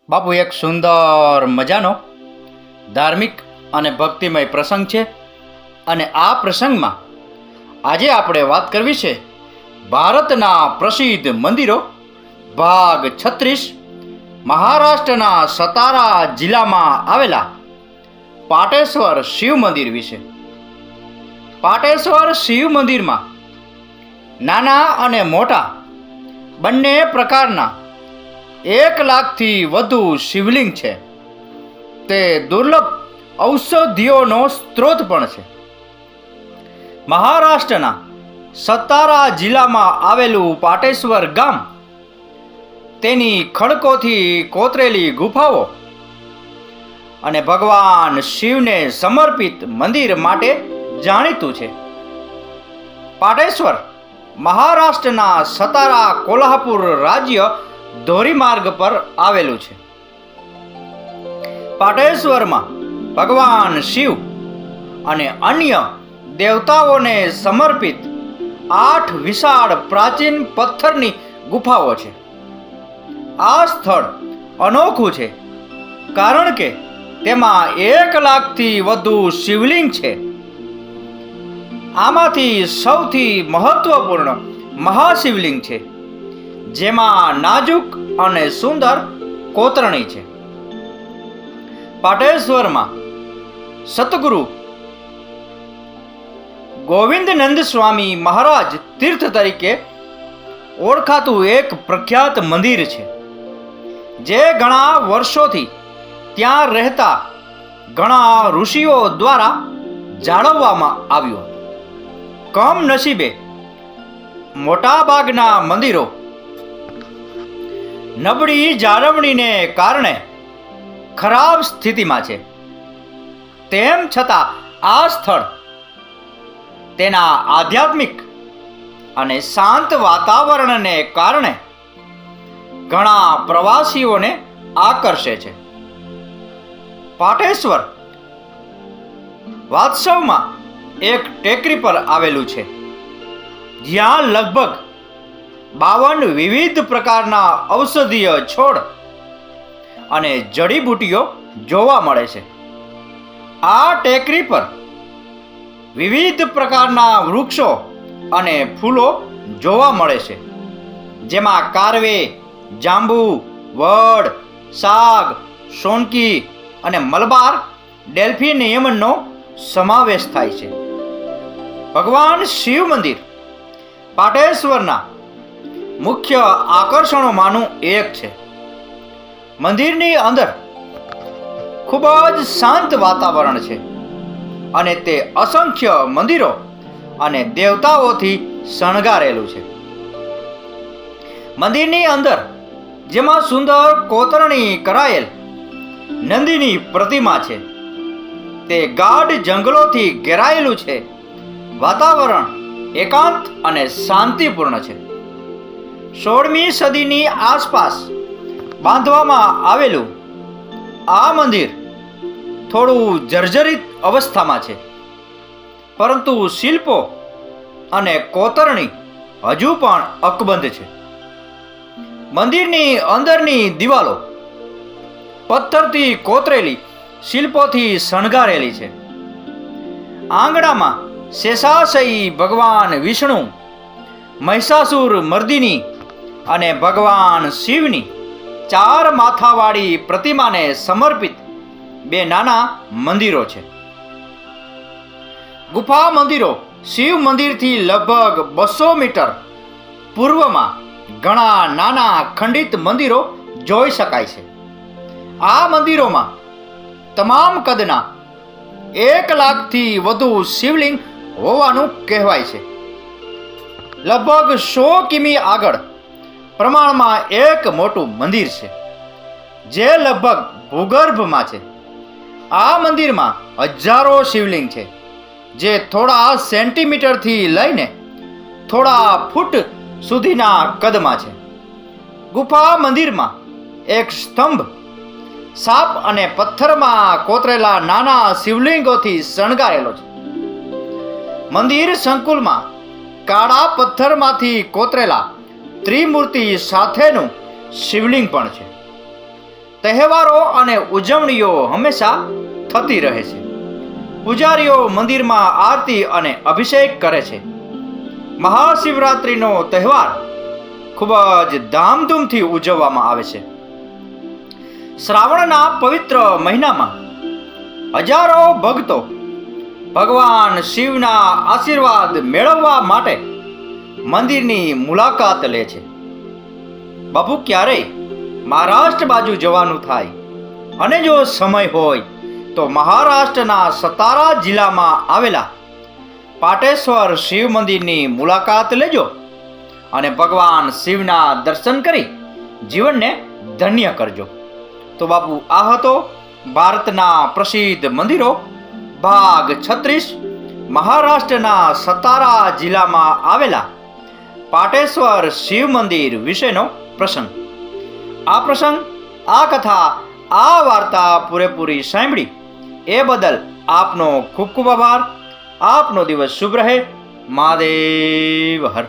બાપુ, એક સુંદર મજાનો ધાર્મિક અને ભક્તિમય પ્રસંગ છે. અને આ પ્રસંગમાં આજે આપણે વાત કરવી છે ભારતના પ્રસિદ્ધ મંદિરો ભાગ 36 મહારાષ્ટ્રના સતારા જિલ્લામાં આવેલા પાટેશ્વર શિવ મંદિર વિશે. પાટેશ્વર શિવ મંદિરમાં નાના અને મોટા બંને પ્રકારના 1 લાખથી વધુ શિવલિંગ છે. તે દુર્લભ ઔષધિઓનો સ્ત્રોત પણ છે. મહારાષ્ટ્રના સતારા જિલ્લામાં આવેલું પાટેશ્વર ગામ તેની ખડકોથી કોતરેલી ગુફાઓ અને ભગવાન શિવને સમર્પિત મંદિર માટે જાણીતું છે. પાટેશ્વર મહારાષ્ટ્રના સતારા કોલ્હાપુર રાજ્ય ધોરીમાર્ગ પર આવેલું છે. પાટેશ્વરમાં ભગવાન શિવ અને અન્ય દેવતાઓને સમર્પિત 8 વિશાળ પ્રાચીન પથ્થરની ગુફાઓ છે. આ સ્થળ અનોખું છે કારણ કે તેમાં 1 લાખથી વધુ શિવલિંગ છે. આમાંથી સૌથી મહત્વપૂર્ણ મહાશિવલિંગ છે, જેમાં નાજુક અને સુંદર કોતરણી છે. પાટેશ્વરમાં સતગુરુ ગોવિંદનંદ સ્વામી મહારાજ તીર્થ તરીકે ઓળખાતું એક પ્રખ્યાત મંદિર છે, જે ઘણા વર્ષોથી ત્યાં રહેતા ઘણા ઋષિઓ દ્વારા જાળવવામાં આવ્યું. કમનસીબે મોટાભાગના મંદિરો નબળી જાળવણીને કારણે ખરાબ સ્થિતિમાં છે. તેમ છતાં આ સ્થળ તેના આધ્યાત્મિક અને શાંત વાતાવરણને કારણે ઘણા પ્રવાસીઓને આકર્ષે છે. પાટેશ્વર વાસ્તવમાં એક ટેકરી પર આવેલું છે, જ્યાં લગભગ 52 વિવિધ પ્રકારના ઔષધીય છોડ અને જડીબુટ્ટીઓ જોવા મળે છે. આ ટેકરી પર વિવિધ પ્રકારના વૃક્ષો અને ફૂલો જોવા મળે છે, જેમાં કારવે, જાંબુ, વડ, સાગ, સોનકી અને મલબાર ડેલ્ફિનિયમનો સમાવેશ થાય છે. ભગવાન શિવ મંદિર પાટેશ્વરના મુખ્ય આકર્ષણોમાંનું એક છે. મંદિરની અંદર ખૂબ જ શાંત વાતાવરણ છે અને તે અસંખ્ય મંદિરો અને દેવતાઓથી શણગારેલું છે. મંદિરની અંદર જેમાં સુંદર કોતરણી કરાયેલ નંદીની પ્રતિમા છે, તે ગાઢ જંગલોથી ઘેરાયેલું છે. વાતાવરણ એકાંત અને શાંતિપૂર્ણ છે. 16મી સદીની આસપાસ બાંધવામાં આવેલું આ મંદિર થોડું જર્જરિત અવસ્થામાં છે, પરંતુ શિલ્પો અને કોતરણી હજુ પણ અકબંધ છે. મંદિરની અંદરની દિવાલો પથ્થરથી કોતરેલી શિલ્પોથી શણગારેલી છે. આંગણામાં શેષાશયી ભગવાન વિષ્ણુ, મહિષાસુર મર્દિની અને ભગવાન શિવની 4 માથાવાળી પ્રતિમાને સમર્પિત 2 નાના મંદિરો છે. ગુફા મંદિરો શિવ મંદિરથી લગભગ 200 મીટર પૂર્વમાં ઘણા નાના ખંડિત મંદિરો જોઈ શકાય છે. આ મંદિરોમાં તમામ કદના 1 લાખથી વધુ શિવલિંગ હોવાનું કહેવાય છે. લગભગ 100 કિમી આગળ પ્રમાણમાં એક મોટું મંદિર છે, જે લગભગ ભૂગર્ભમાં છે. આ મંદિરમાં હજારો શિવલિંગ છે, જે થોડા સેન્ટીમીટરથી લઈને થોડા ફૂટ સુધીના કદમાં છે. ગુફા મંદિરમાં એક સ્તંભ સાપ અને પથ્થરમાં કોતરેલા નાના શિવલિંગોથી શણગારેલો છે. મંદિર સંકુલમાં કાળા પથ્થરમાંથી કોતરેલા ત્રિમૂર્તિ સાથેનું શિવલિંગ પણ છે. તહેવારો અને ઉજવણીઓ હંમેશા થતી રહે છે. પૂજારીઓ મંદિરમાં આરતી અને અભિષેક કરે છે. મહાશિવરાત્રિનો તહેવાર ખૂબ જ ધામધૂમથી ઉજવવામાં આવે છે. શ્રાવણના પવિત્ર મહિનામાં હજારો ભક્તો ભગવાન શિવના આશીર્વાદ મેળવવા માટે મંદિરની મુલાકાત લે છે. બાપુ, ક્યારેય મહારાષ્ટ્ર બાજુ જવાનું થાય અને જો સમય હોય તો મહારાષ્ટ્રના સતારા જિલ્લામાં આવેલા પાટેશ્વર શિવ મંદિરની મુલાકાત લેજો અને ભગવાન શિવના દર્શન કરી જીવનને ધન્ય કરજો. તો બાપુ, આ હતો ભારતના પ્રસિદ્ધ મંદિરો ભાગ 36, મહારાષ્ટ્રના સતારા જિલ્લામાં આવેલા પાટેશ્વર શિવ મંદિર વિશેનો પ્રસંગ. આ પ્રસંગ, આ કથા, આ વાર્તા પૂરેપૂરી સાંભળી એ બદલ આપનો ખૂબ ખૂબ આભાર. આપનો દિવસ શુભ રહે. મહાદેવ હર.